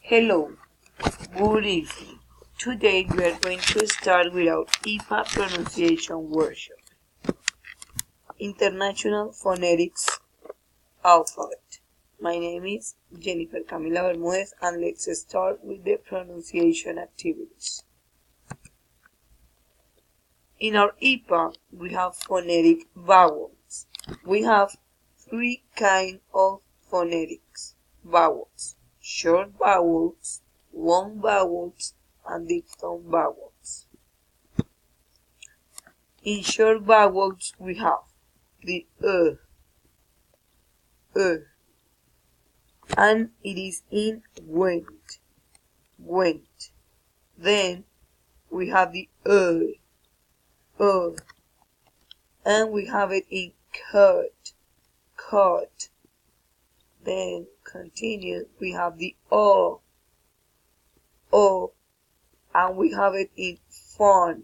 Hello, good evening. Today we are going to start with our IPA pronunciation workshop. International Phonetics Alphabet. My name is Jennifer Camila Bermudez and let's start with the pronunciation activities. In our IPA we have phonetic vowels. We have three kinds of phonetics vowels: short vowels, long vowels, and diphthong vowels. In short vowels we have the and it is in went. Then we have the and we have it in cut. Then continue, we have the o, and we have it in fun.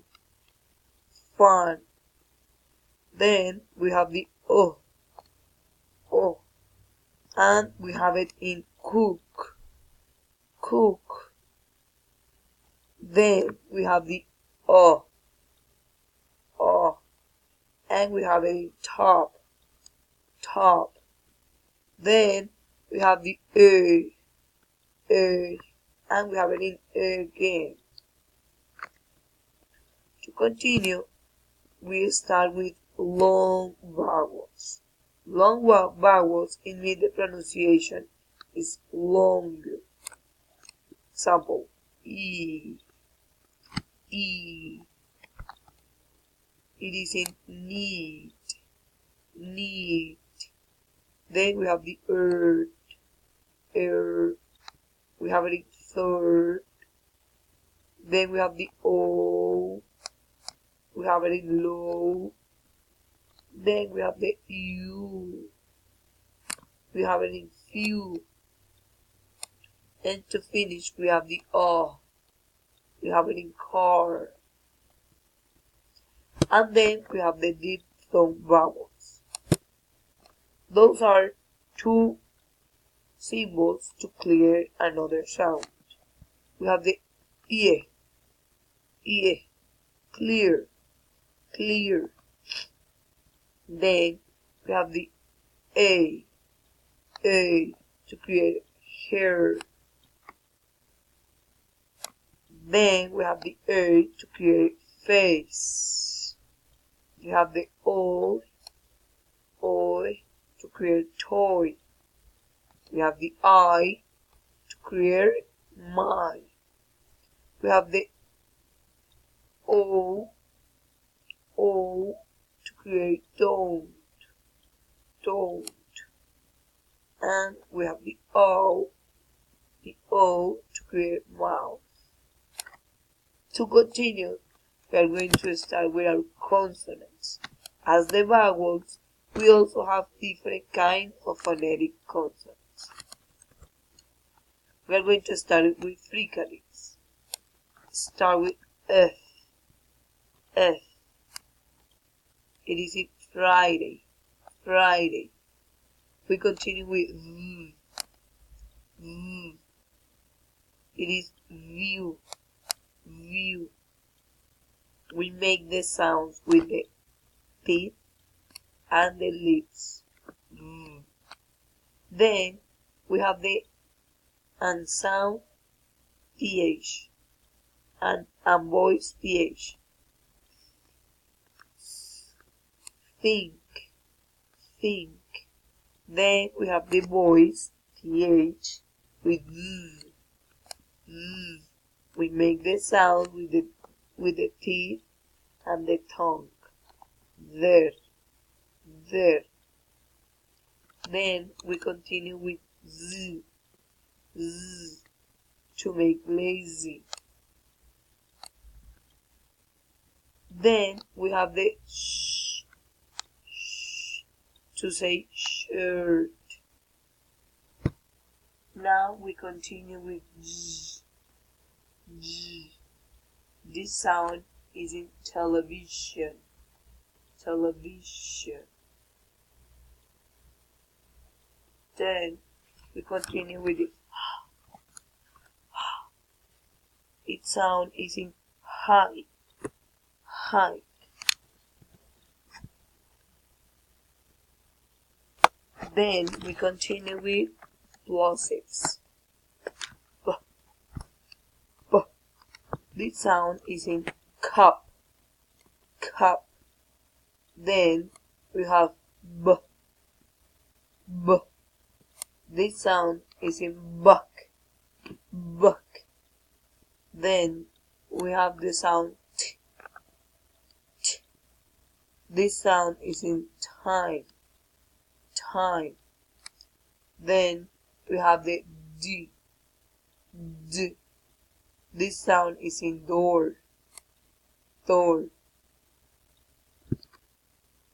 Then we have the o, and we have it in cook. Then we have the o, and we have it in top. Then we have the and we have it in again. To continue, we start with long vowels. Long vowels in which the pronunciation is longer. Example: E. It is in need. Then we have the we have it in third. Then we have the O, we have it in low. Then we have the U, we have it in few. And to finish, we have the O, we have it in car. And then we have the diphthong vowels. Those are two symbols to clear another sound. We have the ie, clear. Then we have the a to create hair. Then we have the a to create face. We have the o to create toy. We have the I to create my. We have the O to create don't. And we have the O to create mouth. To continue, we are going to start with our consonants. As the vowels, we also have different kinds of phonetic consonants. We are going to start with fricatives. Start with F. It is in Friday. We continue with V. It is view. We make the sounds with the teeth and the lips. Then we have the unsound ph and voice ph. Think. Then we have the voice th with z. We make the sound with the teeth and the tongue. There. Then we continue with z to make lazy. Then we have the sh to say shirt. Now we continue with j. This sound is in television. Then we continue with it. sound is in high, high. Then we continue with plosives. B, b. This sound is in cup, cup. Then we have b, b. This sound is in buck, buck. Then we have the sound t, t. This sound is in time, time. Then we have the d, d. This sound is in door, door.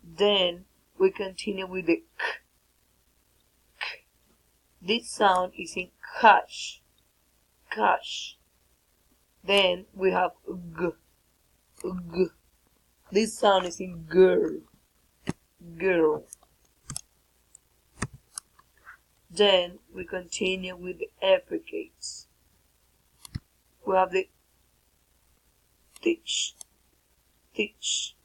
Then we continue with the k, k. This sound is in cash, cash. Then we have g, g. This sound is in girl, girl. Then we continue with the affricates. We have the teach, teach.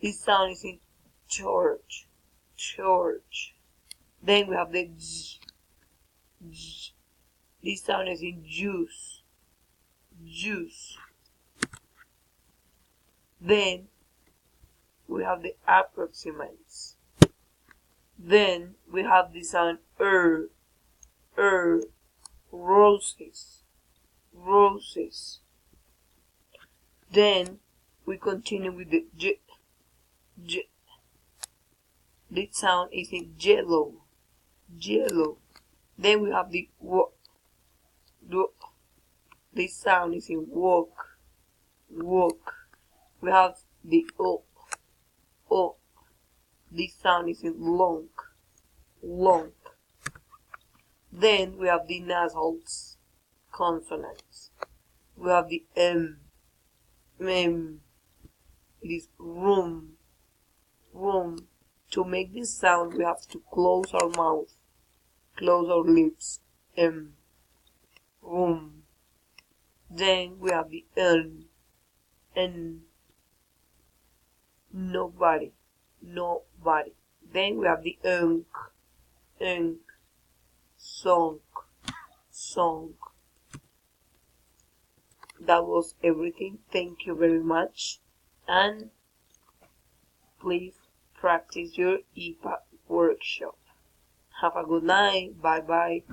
This sound is in church, church. Then we have the j, j. This sound is in juice, juice. Then we have the approximates. Then we have the sound roses, roses. Then we continue with the j, j. This sound is in jello, jello. Then we have the w, do. This sound is in walk, walk. We have the o, o. This sound is in long, long. Then we have the nasals, consonants. We have the m, m. It is room, room. To make this sound, we have to close our mouth, close our lips. M, room. Then we have the n, nobody, nobody. Then we have the unk, song, song. That was everything. Thank you very much. And please practice your EPUB workshop. Have a good night. Bye bye.